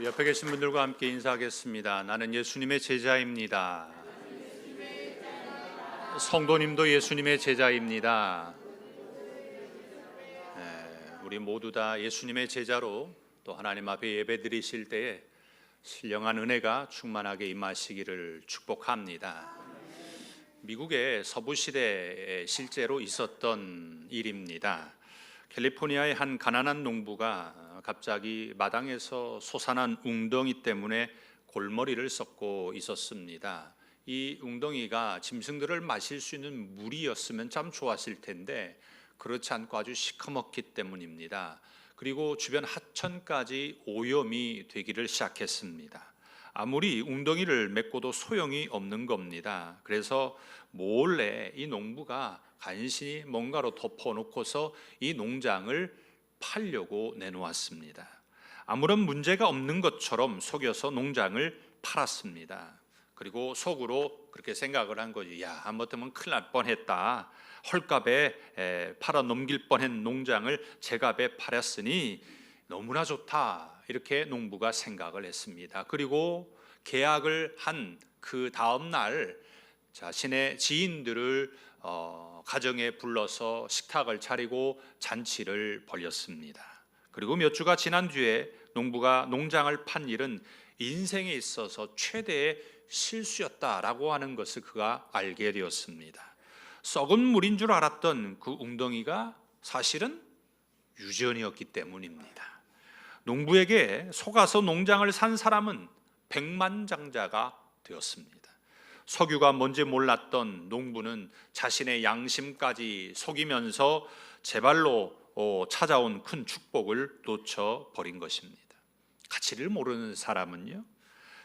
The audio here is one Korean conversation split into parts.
옆에 계신 분들과 함께 인사하겠습니다. 나는 예수님의 제자입니다. 성도님도 예수님의 제자입니다. 우리 모두 다 예수님의 제자로 또 하나님 앞에 예배드리실 때에 신령한 은혜가 충만하게 임하시기를 축복합니다. 미국의 서부시대에 실제로 있었던 일입니다. 캘리포니아의 한 가난한 농부가 갑자기 마당에서 솟아난 웅덩이 때문에 골머리를 썩고 있었습니다. 이 웅덩이가 짐승들을 마실 수 있는 물이었으면 참 좋았을 텐데 그렇지 않고 아주 시커멓기 때문입니다. 그리고 주변 하천까지 오염이 되기를 시작했습니다. 아무리 웅덩이를 메꿔도 소용이 없는 겁니다. 그래서 몰래 이 농부가 간신히 뭔가로 덮어놓고서 이 농장을 팔려고 내놓았습니다. 아무런 문제가 없는 것처럼 속여서 농장을 팔았습니다. 그리고 속으로 그렇게 생각을 한 거지. 야, 한번쯤은 큰일 날 뻔했다. 헐값에 팔아 넘길 뻔한 농장을 제값에 팔았으니 너무나 좋다. 이렇게 농부가 생각을 했습니다. 그리고 계약을 한 그 다음 날 자신의 지인들을 가정에 불러서 식탁을 차리고 잔치를 벌였습니다. 그리고 몇 주가 지난 뒤에 농부가 농장을 판 일은 인생에 있어서 최대의 실수였다라고 하는 것을 그가 알게 되었습니다. 썩은 물인 줄 알았던 그 웅덩이가 사실은 유전이었기 때문입니다. 농부에게 속아서 농장을 산 사람은 백만장자가 되었습니다. 석유가 뭔지 몰랐던 농부는 자신의 양심까지 속이면서 제 발로 찾아온 큰 축복을 놓쳐버린 것입니다. 가치를 모르는 사람은요,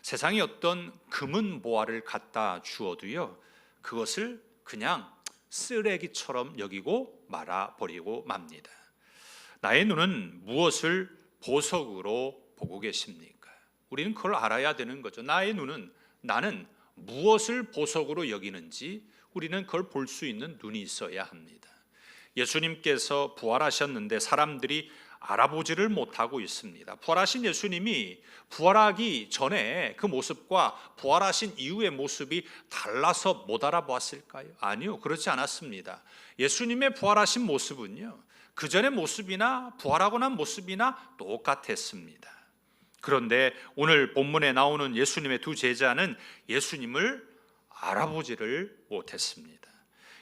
세상에 어떤 금은 보화를 갖다 주어도요, 그것을 그냥 쓰레기처럼 여기고 말아버리고 맙니다. 나의 눈은 무엇을 보석으로 보고 계십니까? 우리는 그걸 알아야 되는 거죠. 나의 눈은, 나는 무엇을 보석으로 여기는지 우리는 그걸 볼 수 있는 눈이 있어야 합니다. 예수님께서 부활하셨는데 사람들이 알아보지를 못하고 있습니다. 부활하신 예수님이 부활하기 전에 그 모습과 부활하신 이후의 모습이 달라서 못 알아보았을까요? 아니요, 그렇지 않았습니다. 예수님의 부활하신 모습은요, 그 전의 모습이나 부활하고 난 모습이나 똑같았습니다. 그런데 오늘 본문에 나오는 예수님의 두 제자는 예수님을 알아보지를 못했습니다.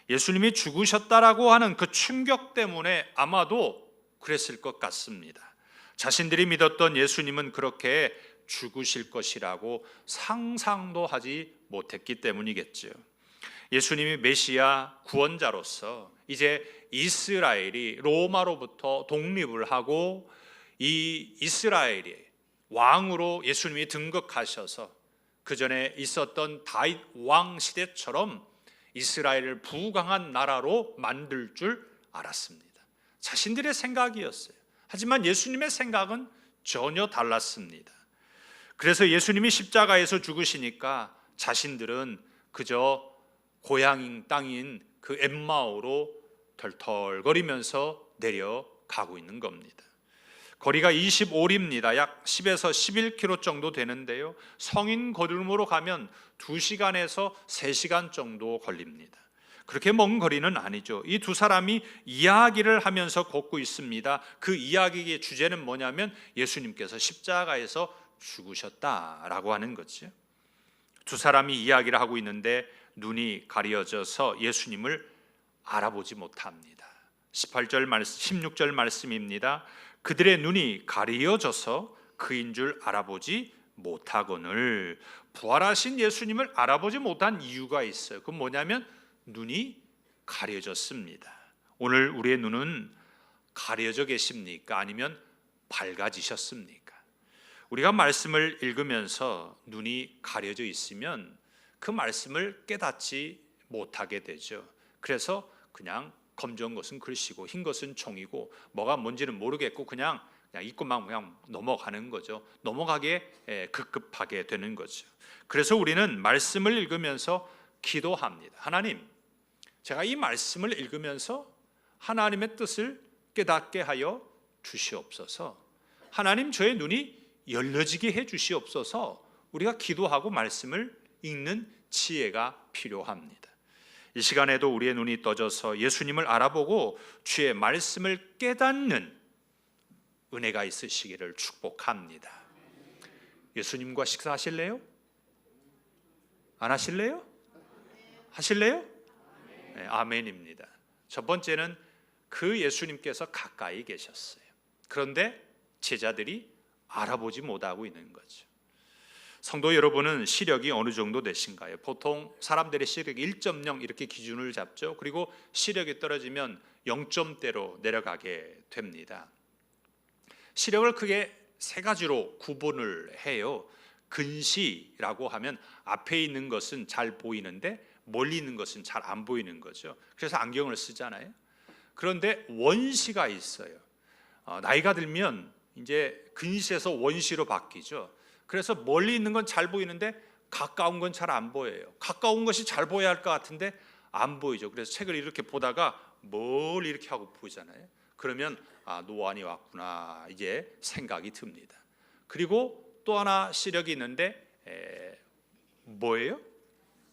예수님이 죽으셨다라고 하는 그 충격 때문에 아마도 그랬을 것 같습니다. 자신들이 믿었던 예수님은 그렇게 죽으실 것이라고 상상도 하지 못했기 때문이겠죠. 예수님이 메시아 구원자로서 이제 이스라엘이 로마로부터 독립을 하고 이 이스라엘이 왕으로 예수님이 등극하셔서 그 전에 있었던 다윗 왕 시대처럼 이스라엘을 부강한 나라로 만들 줄 알았습니다. 자신들의 생각이었어요. 하지만 예수님의 생각은 전혀 달랐습니다. 그래서 예수님이 십자가에서 죽으시니까 자신들은 그저 고향인 땅인 그 엠마오로 덜덜거리면서 내려가고 있는 겁니다. 거리가 25리입니다. 약 10에서 11km 정도 되는데요, 성인 걸음으로 가면 2시간에서 3시간 정도 걸립니다. 그렇게 먼 거리는 아니죠. 이 두 사람이 이야기를 하면서 걷고 있습니다. 그 이야기의 주제는 뭐냐면 예수님께서 십자가에서 죽으셨다라고 하는 거죠. 두 사람이 이야기를 하고 있는데 눈이 가려져서 예수님을 알아보지 못합니다. 16절 말씀입니다. 그들의 눈이 가려져서 그인 줄 알아보지 못하거늘. 부활하신 예수님을 알아보지 못한 이유가 있어요. 그건 뭐냐면 눈이 가려졌습니다. 오늘 우리의 눈은 가려져 계십니까? 아니면 밝아지셨습니까? 우리가 말씀을 읽으면서 눈이 가려져 있으면 그 말씀을 깨닫지 못하게 되죠. 그래서 그냥 검정한 것은 글씨고 흰 것은 종이고 뭐가 뭔지는 모르겠고 그냥 읽고만 그냥 넘어가는 거죠. 넘어가게 급급하게 되는 거죠. 그래서 우리는 말씀을 읽으면서 기도합니다. 하나님, 제가 이 말씀을 읽으면서 하나님의 뜻을 깨닫게 하여 주시옵소서. 하나님, 저의 눈이 열려지게 해 주시옵소서. 우리가 기도하고 말씀을 읽는 지혜가 필요합니다. 이 시간에도 우리의 눈이 떠져서 예수님을 알아보고 주의 말씀을 깨닫는 은혜가 있으시기를 축복합니다. 예수님과 식사하실래요? 안 하실래요? 하실래요? 네, 아멘입니다. 첫 번째는 그 예수님께서 가까이 계셨어요. 그런데 제자들이 알아보지 못하고 있는 거죠. 성도 여러분은 시력이 어느 정도 되신가요? 보통 사람들의 시력이 1.0 이렇게 기준을 잡죠. 그리고 시력이 떨어지면 0점대로 내려가게 됩니다. 시력을 크게 세 가지로 구분을 해요. 근시라고 하면 앞에 있는 것은 잘 보이는데 멀리 있는 것은 잘 안 보이는 거죠. 그래서 안경을 쓰잖아요. 그런데 원시가 있어요. 나이가 들면 이제 근시에서 원시로 바뀌죠. 그래서 멀리 있는 건 잘 보이는데 가까운 건 잘 안 보여요. 가까운 것이 잘 보여야 할 것 같은데 안 보이죠. 그래서 책을 이렇게 보다가 멀리 이렇게 하고 보잖아요. 그러면 노안이 왔구나 이제 생각이 듭니다. 그리고 또 하나 시력이 있는데 뭐예요?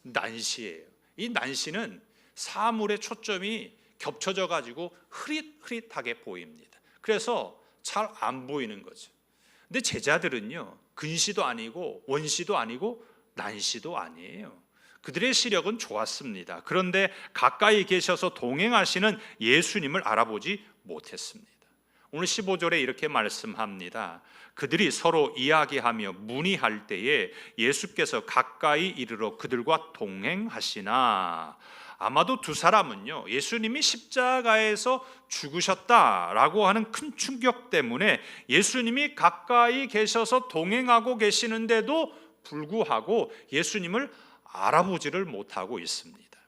난시예요. 이 난시는 사물의 초점이 겹쳐져 가지고 흐릿흐릿하게 보입니다. 그래서 잘 안 보이는 거죠. 근데 제자들은요, 근시도 아니고 원시도 아니고 난시도 아니에요. 그들의 시력은 좋았습니다. 그런데 가까이 계셔서 동행하시는 예수님을 알아보지 못했습니다. 오늘 15절에 이렇게 말씀합니다. 그들이 서로 이야기하며 문의할 때에 예수께서 가까이 이르러 그들과 동행하시나. 아마도 두 사람은요, 예수님이 십자가에서 죽으셨다라고 하는 큰 충격 때문에 예수님이 가까이 계셔서 동행하고 계시는데도 불구하고 예수님을 알아보지를 못하고 있습니다.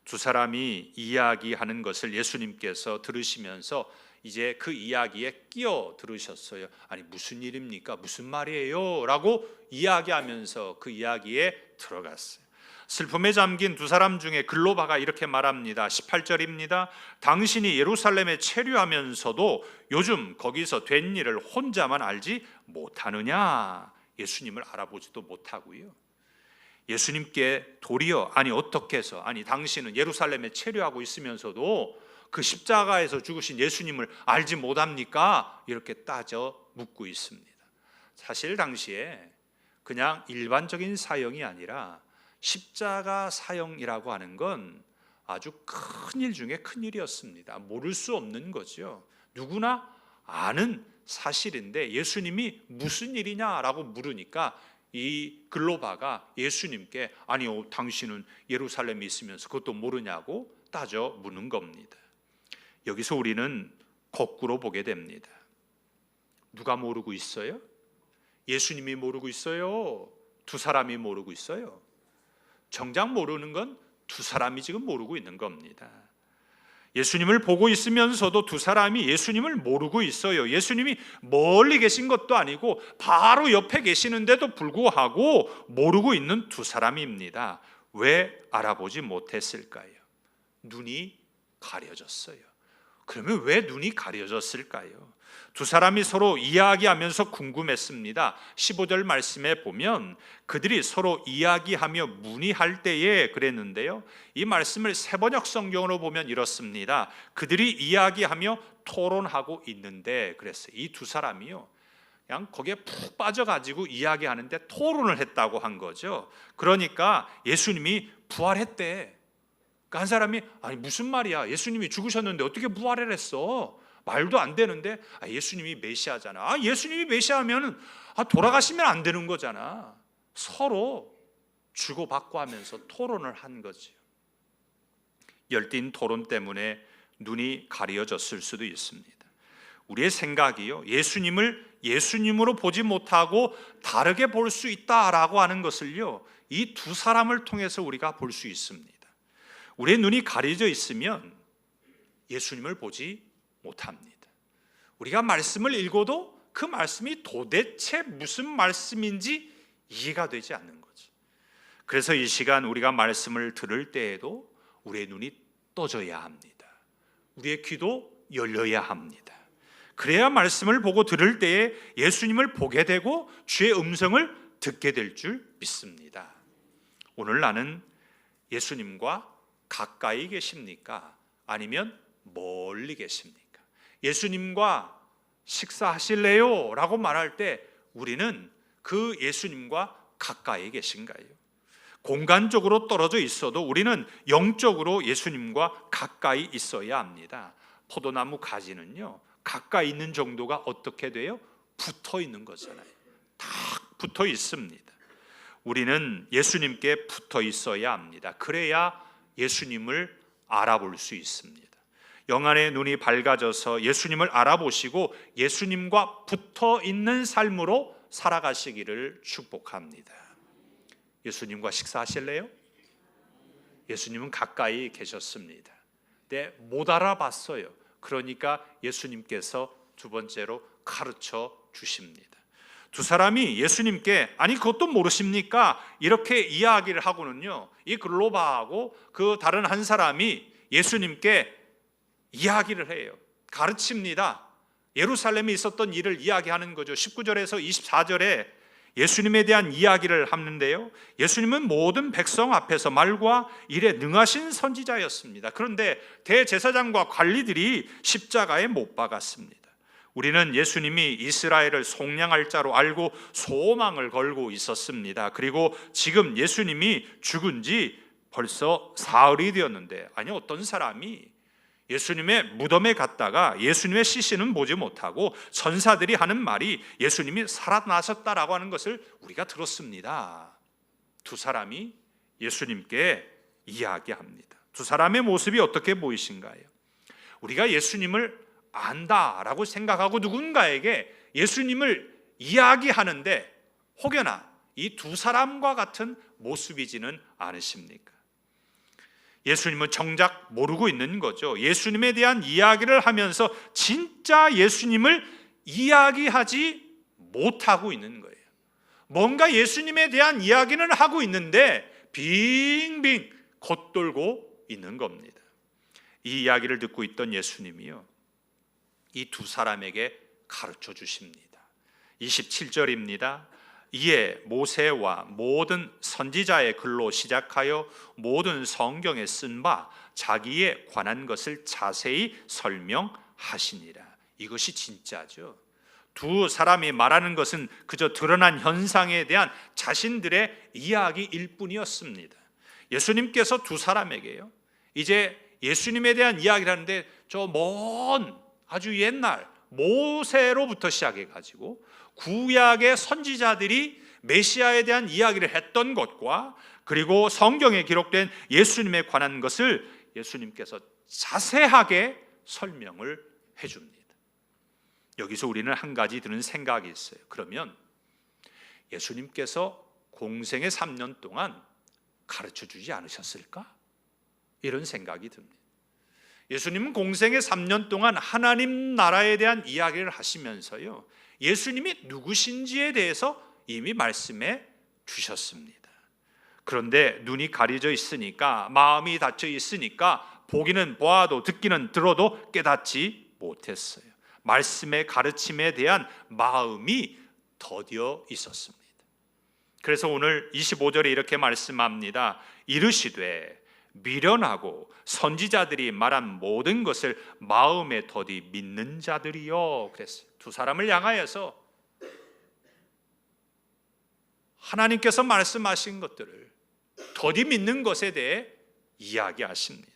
두 사람이 이야기하는 것을 예수님께서 들으시면서 이제 그 이야기에 끼어 들으셨어요. 아니 무슨 일입니까? 무슨 말이에요? 라고 이야기하면서 그 이야기에 들어갔어요. 슬픔에 잠긴 두 사람 중에 글로바가 이렇게 말합니다. 18절입니다. 당신이 예루살렘에 체류하면서도 요즘 거기서 된 일을 혼자만 알지 못하느냐? 예수님을 알아보지도 못하고요. 예수님께 도리어 어떻게 해서 당신은 예루살렘에 체류하고 있으면서도 그 십자가에서 죽으신 예수님을 알지 못합니까? 이렇게 따져 묻고 있습니다. 사실 당시에 그냥 일반적인 사형이 아니라 십자가 사형이라고 하는 건 아주 큰 일 중에 큰 일이었습니다. 모를 수 없는 거죠. 누구나 아는 사실인데 예수님이 무슨 일이냐라고 물으니까 이 글로바가 예수님께 아니요, 당신은 예루살렘에 있으면서 그것도 모르냐고 따져 묻는 겁니다. 여기서 우리는 거꾸로 보게 됩니다. 누가 모르고 있어요? 예수님이 모르고 있어요? 두 사람이 모르고 있어요? 정작 모르는 건 두 사람이 지금 모르고 있는 겁니다. 예수님을 보고 있으면서도 두 사람이 예수님을 모르고 있어요. 예수님이 멀리 계신 것도 아니고 바로 옆에 계시는데도 불구하고 모르고 있는 두 사람입니다. 왜 알아보지 못했을까요? 눈이 가려졌어요. 그러면 왜 눈이 가려졌을까요? 두 사람이 서로 이야기하면서 궁금했습니다. 15절 말씀에 보면 그들이 서로 이야기하며 문의할 때에 그랬는데요, 이 말씀을 세번역 성경으로 보면 이렇습니다. 그들이 이야기하며 토론하고 있는데 그랬어요. 이 두 사람이요, 그냥 거기에 푹 빠져가지고 이야기하는데 토론을 했다고 한 거죠. 그러니까 예수님이 부활했대. 한 사람이 무슨 말이야, 예수님이 죽으셨는데 어떻게 부활을 했어? 말도 안 되는데 예수님이 메시아잖아. 예수님이 메시아면 돌아가시면 안 되는 거잖아. 서로 주고받고 하면서 토론을 한 거죠. 열띤 토론 때문에 눈이 가려졌을 수도 있습니다. 우리의 생각이요, 예수님을 예수님으로 보지 못하고 다르게 볼 수 있다라고 하는 것을요, 이 두 사람을 통해서 우리가 볼 수 있습니다. 우리의 눈이 가려져 있으면 예수님을 보지 못합니다. 우리가 말씀을 읽어도 그 말씀이 도대체 무슨 말씀인지 이해가 되지 않는 거죠. 그래서 이 시간 우리가 말씀을 들을 때에도 우리의 눈이 떠져야 합니다. 우리의 귀도 열려야 합니다. 그래야 말씀을 보고 들을 때에 예수님을 보게 되고 주의 음성을 듣게 될 줄 믿습니다. 오늘 나는 예수님과 가까이 계십니까? 아니면 멀리 계십니까? 예수님과 식사하실래요? 라고 말할 때 우리는 그 예수님과 가까이 계신가요? 공간적으로 떨어져 있어도 우리는 영적으로 예수님과 가까이 있어야 합니다. 포도나무 가지는요, 가까이 있는 정도가 어떻게 돼요? 붙어 있는 거잖아요. 딱 붙어 있습니다. 우리는 예수님께 붙어 있어야 합니다. 그래야 예수님을 알아볼 수 있습니다. 영안의 눈이 밝아져서 예수님을 알아보시고 예수님과 붙어 있는 삶으로 살아가시기를 축복합니다. 예수님과 식사하실래요? 예수님은 가까이 계셨습니다. 근데 못 알아봤어요. 그러니까 예수님께서 두 번째로 가르쳐 주십니다. 두 사람이 예수님께 아니 그것도 모르십니까? 이렇게 이야기를 하고는요, 이 글로바하고 그 다른 한 사람이 예수님께 이야기를 해요. 가르칩니다. 예루살렘에 있었던 일을 이야기하는 거죠. 19절에서 24절에 예수님에 대한 이야기를 하는데요, 예수님은 모든 백성 앞에서 말과 일에 능하신 선지자였습니다. 그런데 대제사장과 관리들이 십자가에 못 박았습니다. 우리는 예수님이 이스라엘을 속량할 자로 알고 소망을 걸고 있었습니다. 그리고 지금 예수님이 죽은 지 벌써 사흘이 되었는데, 아니 어떤 사람이 예수님의 무덤에 갔다가 예수님의 시신은 보지 못하고 천사들이 하는 말이 예수님이 살아나셨다라고 하는 것을 우리가 들었습니다. 두 사람이 예수님께 이야기합니다. 두 사람의 모습이 어떻게 보이신가요? 우리가 예수님을 안다라고 생각하고 누군가에게 예수님을 이야기하는데 혹여나 이 두 사람과 같은 모습이지는 않으십니까? 예수님은 정작 모르고 있는 거죠. 예수님에 대한 이야기를 하면서 진짜 예수님을 이야기하지 못하고 있는 거예요. 뭔가 예수님에 대한 이야기는 하고 있는데 빙빙 겉돌고 있는 겁니다. 이 이야기를 듣고 있던 예수님이요, 이 두 사람에게 가르쳐 주십니다. 27절입니다. 이에 모세와 모든 선지자의 글로 시작하여 모든 성경에 쓴 바 자기에 관한 것을 자세히 설명하시니라. 이것이 진짜죠. 두 사람이 말하는 것은 그저 드러난 현상에 대한 자신들의 이야기일 뿐이었습니다. 예수님께서 두 사람에게요, 이제 예수님에 대한 이야기를 하는데 저 먼 아주 옛날 모세로부터 시작해 가지고 구약의 선지자들이 메시아에 대한 이야기를 했던 것과 그리고 성경에 기록된 예수님에 관한 것을 예수님께서 자세하게 설명을 해줍니다. 여기서 우리는 한 가지 드는 생각이 있어요. 그러면 예수님께서 공생의 3년 동안 가르쳐 주지 않으셨을까? 이런 생각이 듭니다. 예수님은 공생의 3년 동안 하나님 나라에 대한 이야기를 하시면서요, 예수님이 누구신지에 대해서 이미 말씀해 주셨습니다. 그런데 눈이 가려져 있으니까, 마음이 닫혀 있으니까 보기는 보아도 듣기는 들어도 깨닫지 못했어요. 말씀의 가르침에 대한 마음이 더뎌 있었습니다. 그래서 오늘 25절에 이렇게 말씀합니다. 이르시되 미련하고 선지자들이 말한 모든 것을 마음에 더디 믿는 자들이요. 그랬어요. 두 사람을 향하여서 하나님께서 말씀하신 것들을 더디 믿는 것에 대해 이야기하십니다.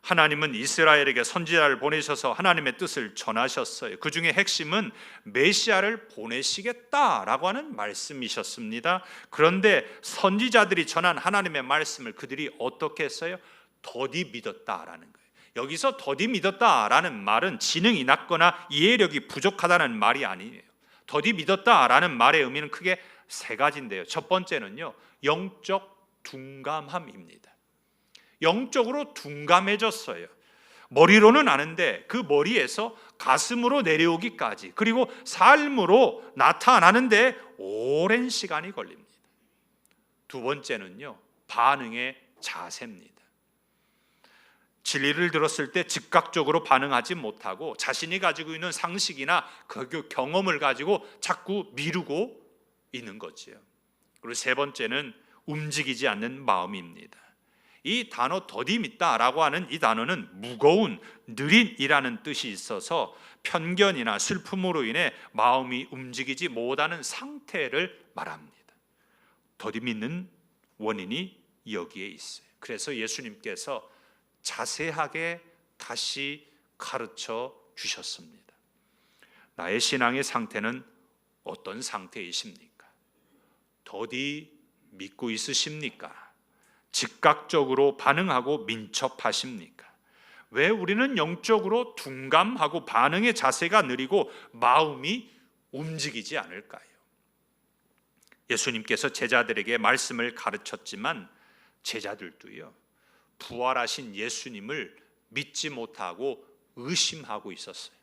하나님은 이스라엘에게 선지자를 보내셔서 하나님의 뜻을 전하셨어요. 그 중에 핵심은 메시아를 보내시겠다라고 하는 말씀이셨습니다. 그런데 선지자들이 전한 하나님의 말씀을 그들이 어떻게 했어요? 더디 믿었다라는 거예요. 여기서 더디 믿었다라는 말은 지능이 낮거나 이해력이 부족하다는 말이 아니에요. 더디 믿었다라는 말의 의미는 크게 세 가지인데요. 첫 번째는요, 영적 둔감함입니다. 영적으로 둔감해졌어요. 머리로는 아는데 그 머리에서 가슴으로 내려오기까지, 그리고 삶으로 나타나는데 오랜 시간이 걸립니다. 두 번째는요, 반응의 자세입니다. 진리를 들었을 때 즉각적으로 반응하지 못하고 자신이 가지고 있는 상식이나 그 경험을 가지고 자꾸 미루고 있는 거지요. 그리고 세 번째는 움직이지 않는 마음입니다. 이 단어 더디 믿다라고 하는 이 단어는 무거운, 느린이라는 뜻이 있어서 편견이나 슬픔으로 인해 마음이 움직이지 못하는 상태를 말합니다. 더디 믿는 원인이 여기에 있어요. 그래서 예수님께서 자세하게 다시 가르쳐 주셨습니다. 나의 신앙의 상태는 어떤 상태이십니까? 더디 믿고 있으십니까? 즉각적으로 반응하고 민첩하십니까? 왜 우리는 영적으로 둔감하고 반응의 자세가 느리고 마음이 움직이지 않을까요? 예수님께서 제자들에게 말씀을 가르쳤지만 제자들도요, 부활하신 예수님을 믿지 못하고 의심하고 있었어요.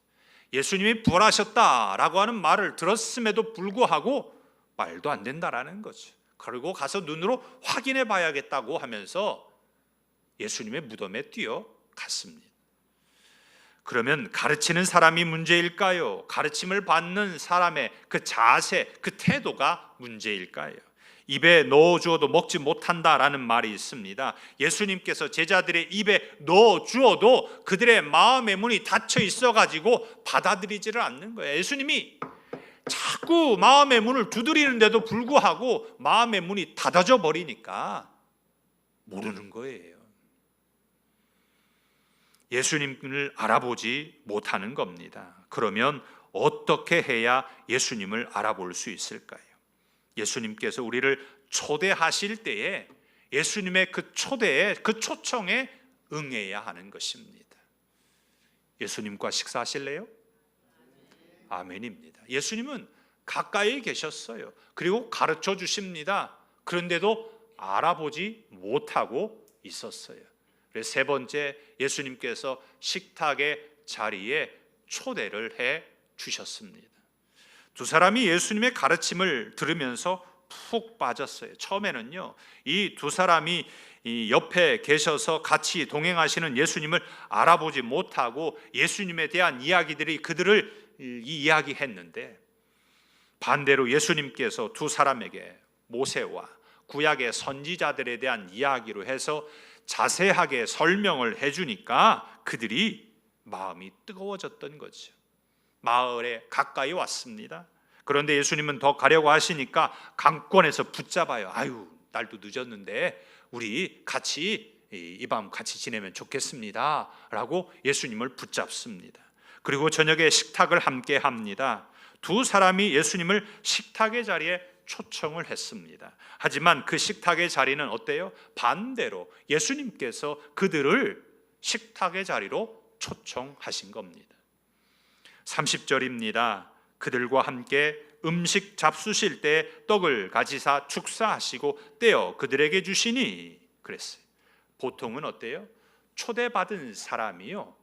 예수님이 부활하셨다라고 하는 말을 들었음에도 불구하고 말도 안 된다라는 거죠. 그리고 가서 눈으로 확인해 봐야겠다고 하면서 예수님의 무덤에 뛰어갔습니다. 그러면 가르치는 사람이 문제일까요? 가르침을 받는 사람의 그 자세, 그 태도가 문제일까요? 입에 넣어주어도 먹지 못한다라는 말이 있습니다. 예수님께서 제자들의 입에 넣어주어도 그들의 마음의 문이 닫혀 있어가지고 받아들이지를 않는 거예요. 예수님이 자꾸 마음의 문을 두드리는데도 불구하고 마음의 문이 닫아져 버리니까 모르는 거예요. 예수님을 알아보지 못하는 겁니다. 그러면 어떻게 해야 예수님을 알아볼 수 있을까요? 예수님께서 우리를 초대하실 때에 예수님의 그 초대에, 그 초청에 응해야 하는 것입니다. 예수님과 식사하실래요? 아멘입니다. 예수님은 가까이 계셨어요. 그리고 가르쳐 주십니다. 그런데도 알아보지 못하고 있었어요. 그래서 세 번째, 예수님께서 식탁의 자리에 초대를 해 주셨습니다. 두 사람이 예수님의 가르침을 들으면서 푹 빠졌어요. 처음에는요, 이 두 사람이 이 옆에 계셔서 같이 동행하시는 예수님을 알아보지 못하고 예수님에 대한 이야기들이 그들을 이야기했는데, 반대로 예수님께서 두 사람에게 모세와 구약의 선지자들에 대한 이야기로 해서 자세하게 설명을 해주니까 그들이 마음이 뜨거워졌던 거죠. 마을에 가까이 왔습니다. 그런데 예수님은 더 가려고 하시니까 강권에서 붙잡아요. 아유, 날도 늦었는데 우리 같이 이 밤 같이 지내면 좋겠습니다 라고 예수님을 붙잡습니다. 그리고 저녁에 식탁을 함께 합니다. 두 사람이 예수님을 식탁의 자리에 초청을 했습니다. 하지만 그 식탁의 자리는 어때요? 반대로 예수님께서 그들을 식탁의 자리로 초청하신 겁니다. 30절입니다. 그들과 함께 음식 잡수실 때 떡을 가지사 축사하시고 떼어 그들에게 주시니 그랬어요. 보통은 어때요? 초대받은 사람이요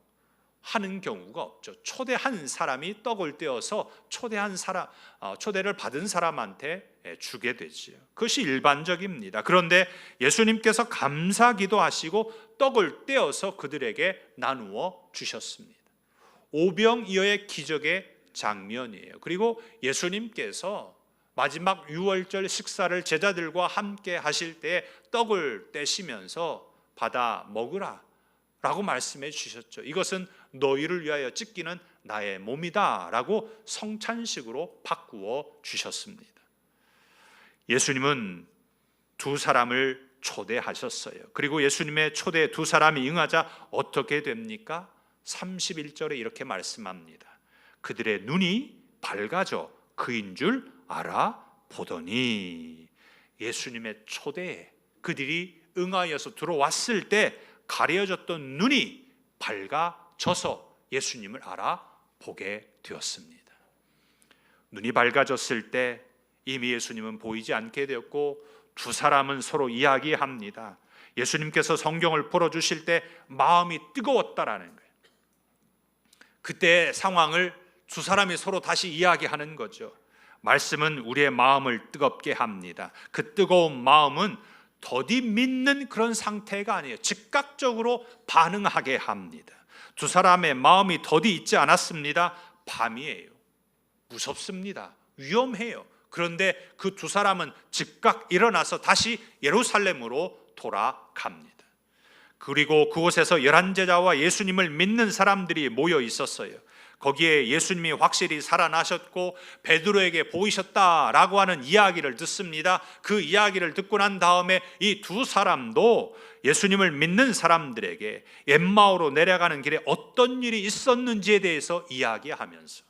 하는 경우가 없죠. 초대한 사람이 떡을 떼어서 초대를 받은 사람한테 주게 되지요. 그것이 일반적입니다. 그런데 예수님께서 감사 기도하시고 떡을 떼어서 그들에게 나누어 주셨습니다. 오병이어의 기적의 장면이에요. 그리고 예수님께서 마지막 유월절 식사를 제자들과 함께 하실 때 떡을 떼시면서 받아 먹으라 라고 말씀해 주셨죠. 이것은 너희를 위하여 찢기는 나의 몸이다 라고 성찬식으로 바꾸어 주셨습니다. 예수님은 두 사람을 초대하셨어요. 그리고 예수님의 초대에 두 사람이 응하자 어떻게 됩니까? 31절에 이렇게 말씀합니다. 그들의 눈이 밝아져 그인 줄 알아보더니, 예수님의 초대에 그들이 응하여서 들어왔을 때 가려졌던 눈이 밝아져서 예수님을 알아보게 되었습니다. 눈이 밝아졌을 때 이미 예수님은 보이지 않게 되었고 두 사람은 서로 이야기합니다. 예수님께서 성경을 풀어주실 때 마음이 뜨거웠다라는 거예요. 그때 상황을 두 사람이 서로 다시 이야기하는 거죠. 말씀은 우리의 마음을 뜨겁게 합니다. 그 뜨거운 마음은 더디 믿는 그런 상태가 아니에요. 즉각적으로 반응하게 합니다. 두 사람의 마음이 더디 있지 않았습니다. 밤이에요. 무섭습니다. 위험해요. 그런데 그 두 사람은 즉각 일어나서 다시 예루살렘으로 돌아갑니다. 그리고 그곳에서 11제자와 예수님을 믿는 사람들이 모여 있었어요. 거기에 예수님이 확실히 살아나셨고 베드로에게 보이셨다라고 하는 이야기를 듣습니다. 그 이야기를 듣고 난 다음에 이 두 사람도 예수님을 믿는 사람들에게 엠마오로 내려가는 길에 어떤 일이 있었는지에 대해서 이야기하면서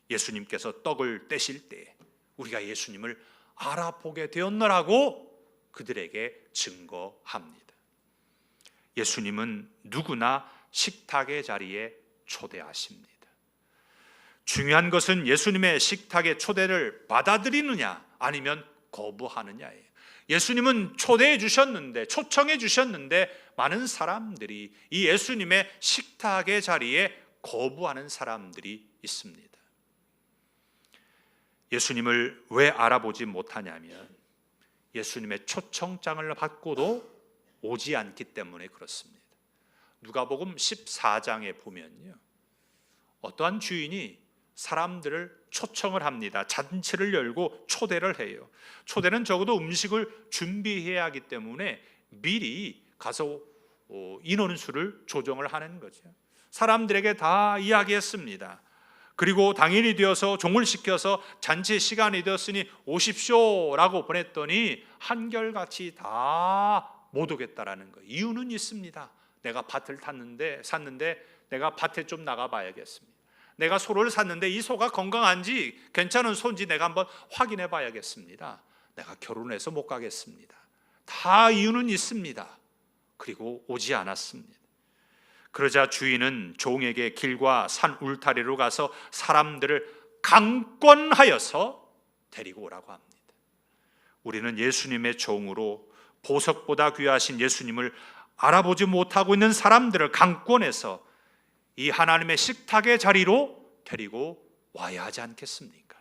예수님께서 떡을 떼실 때 우리가 예수님을 알아보게 되었노라고 그들에게 증거합니다. 예수님은 누구나 식탁의 자리에 초대하십니다. 중요한 것은 예수님의 식탁의 초대를 받아들이느냐 아니면 거부하느냐예요. 예수님은 초대해 주셨는데, 초청해 주셨는데 많은 사람들이 이 예수님의 식탁의 자리에 거부하는 사람들이 있습니다. 예수님을 왜 알아보지 못하냐면 예수님의 초청장을 받고도 오지 않기 때문에 그렇습니다. 누가복음 14장에 보면요, 어떠한 주인이 사람들을 초청을 합니다. 잔치를 열고 초대를 해요. 초대는 적어도 음식을 준비해야 하기 때문에 미리 가서 인원수를 조정을 하는 거죠. 사람들에게 다 이야기했습니다. 그리고 당일이 되어서 종을 시켜서 잔치 시간이 되었으니 오십시오라고 보냈더니 한결같이 다 못 오겠다라는 거예요. 이유는 있습니다. 내가 밭을 샀는데 내가 밭에 좀 나가봐야겠습니다. 내가 소를 샀는데 이 소가 건강한지 괜찮은 소인지 내가 한번 확인해 봐야겠습니다. 내가 결혼해서 못 가겠습니다. 다 이유는 있습니다. 그리고 오지 않았습니다. 그러자 주인은 종에게 길과 산 울타리로 가서 사람들을 강권하여서 데리고 오라고 합니다. 우리는 예수님의 종으로 보석보다 귀하신 예수님을 알아보지 못하고 있는 사람들을 강권해서 이 하나님의 식탁의 자리로 데리고 와야 하지 않겠습니까?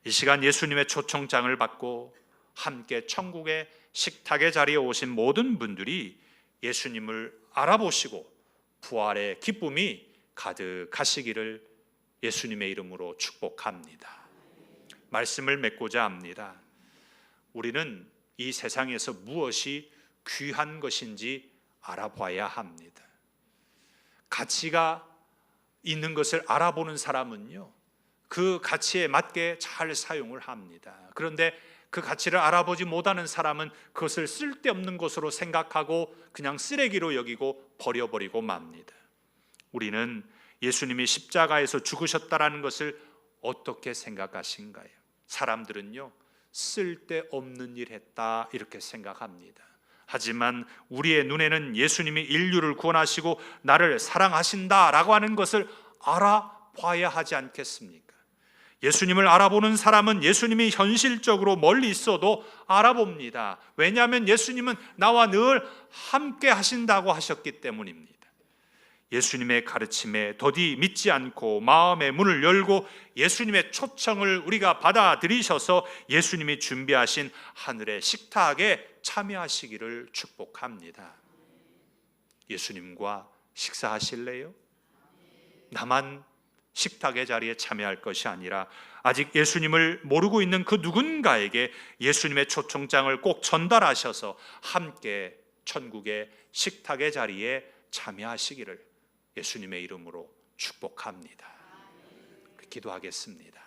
이 시간 예수님의 초청장을 받고 함께 천국의 식탁의 자리에 오신 모든 분들이 예수님을 알아보시고 부활의 기쁨이 가득하시기를 예수님의 이름으로 축복합니다. 말씀을 맺고자 합니다. 우리는 이 세상에서 무엇이 귀한 것인지 알아봐야 합니다. 가치가 있는 것을 알아보는 사람은요, 그 가치에 맞게 잘 사용을 합니다. 그런데 그 가치를 알아보지 못하는 사람은 그것을 쓸데없는 것으로 생각하고 그냥 쓰레기로 여기고 버려버리고 맙니다. 우리는 예수님이 십자가에서 죽으셨다라는 것을 어떻게 생각하신가요? 사람들은요, 쓸데없는 일 했다 이렇게 생각합니다. 하지만 우리의 눈에는 예수님이 인류를 구원하시고 나를 사랑하신다라고 하는 것을 알아봐야 하지 않겠습니까? 예수님을 알아보는 사람은 예수님이 현실적으로 멀리 있어도 알아봅니다. 왜냐하면 예수님은 나와 늘 함께 하신다고 하셨기 때문입니다. 예수님의 가르침에 더디 믿지 않고 마음의 문을 열고 예수님의 초청을 우리가 받아들이셔서 예수님이 준비하신 하늘의 식탁에 참여하시기를 축복합니다. 예수님과 식사하실래요? 나만 식탁의 자리에 참여할 것이 아니라 아직 예수님을 모르고 있는 그 누군가에게 예수님의 초청장을 꼭 전달하셔서 함께 천국의 식탁의 자리에 참여하시기를 예수님의 이름으로 축복합니다. 기도하겠습니다.